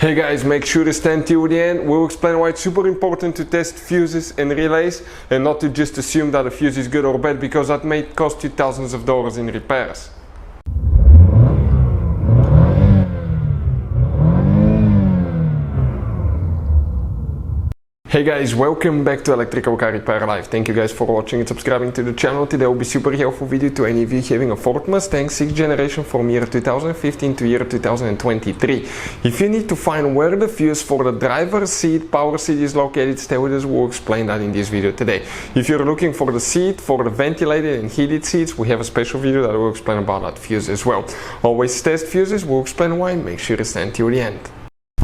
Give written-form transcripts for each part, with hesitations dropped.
Hey guys, make sure to stand till the end. We'll explain why it's super important to test fuses and relays and not to just assume that a fuse is good or bad, because that may cost you thousands of dollars in repairs. Hey guys, welcome back to Electrical Car Repair Live. Thank you guys for watching and subscribing to the channel. Today will be super helpful video to any of you having a Ford Mustang 6th generation from year 2015 to year 2023. If you need to find where the fuse for the driver's seat, power seat is located, stay with us, we'll explain that in this video today. If you're looking for the seat for the ventilated and heated seats, we have a special video that will explain about that fuse as well. Always test fuses, we'll explain why, make sure to stand till the end.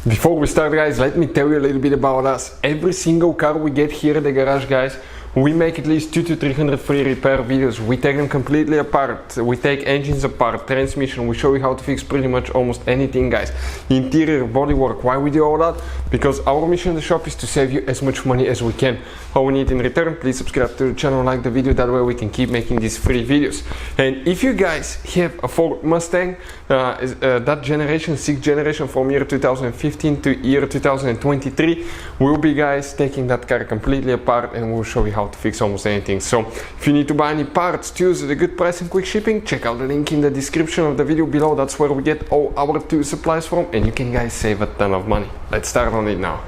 Before we start guys, let me tell you a little bit about us. Every single car we get here at the garage guys, we make at least 200 to 300 free repair videos. We take them completely apart. We take engines apart, transmission. We show you how to fix pretty much almost anything guys. Interior, bodywork. Why we do all that? Because our mission in the shop is to save you as much money as we can. All we need in return, please subscribe to the channel, like the video, that way we can keep making these free videos. And if you guys have a Ford Mustang, that generation, 6th generation from year 2015 to year 2023, we'll be guys taking that car completely apart and we'll show you how to fix almost anything. So if you need to buy any parts, tools at a good price and quick shipping, check out the link in the description of the video below. That's where we get all our tool supplies from, and you can guys save a ton of money. Let's start on it now.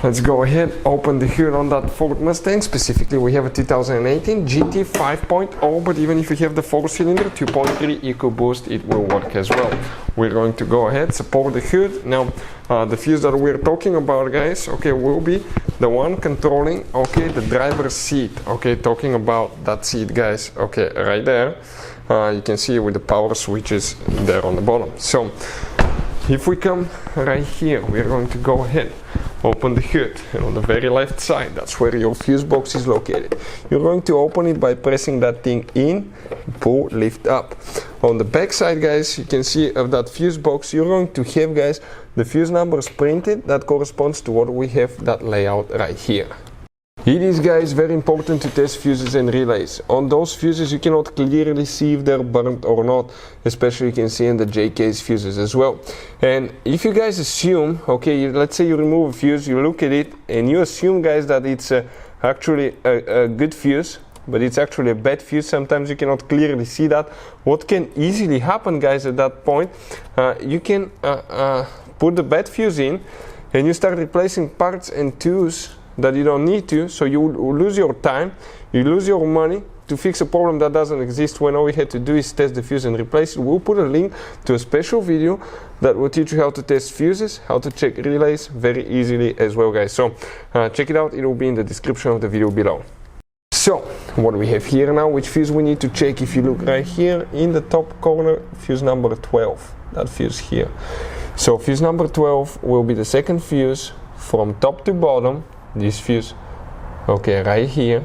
Let's go ahead, open the hood on that Ford Mustang. Specifically we have a 2018 GT 5.0, but even if you have the 4-cylinder 2.3 EcoBoost, it will work as well. We're going to go ahead, support the hood. Now the fuse that we're talking about guys, okay, will be the one controlling, okay, the driver's seat. Okay, talking about that seat guys, okay, right there. You can see with the power switches there on the bottom. So if we come right here, we're going to go ahead, open the hood, and on the very left side, that's where your fuse box is located. You're going to open it by pressing that thing in, pull, lift up. On the back side guys, you can see of that fuse box, you're going to have guys the fuse numbers printed that corresponds to what we have, that layout right here. It is guys very important to test fuses and relays. On those fuses you cannot clearly see if they're burnt or not, especially you can see in the J-case fuses as well. And if you guys assume, okay, let's say you remove a fuse, you look at it and you assume guys that it's actually a good fuse, but it's actually a bad fuse, sometimes you cannot clearly see that. What can easily happen guys at that point, you can put the bad fuse in and you start replacing parts and tools that you don't need to, so you lose your time, you lose your money to fix a problem that doesn't exist, when all we had to do is test the fuse and replace it. We'll put a link to a special video that will teach you how to test fuses, how to check relays very easily as well guys. So check it out, it will be in the description of the video below. So what we have here now, which fuse we need to check, if you look right here in the top corner, fuse number 12, that fuse here. So fuse number 12 will be the second fuse from top to bottom, this fuse, okay, right here,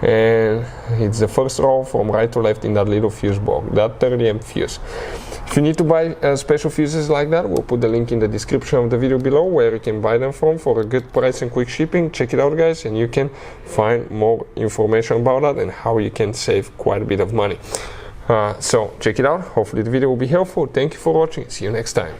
and it's the first row from right to left in that little fuse box, that 30 amp fuse. If you need to buy special fuses like that, we'll put the link in the description of the video below where you can buy them from for a good price and quick shipping. Check it out guys, and you can find more information about that and how you can save quite a bit of money. So check it out, hopefully the video will be helpful. Thank you for watching, see you next time.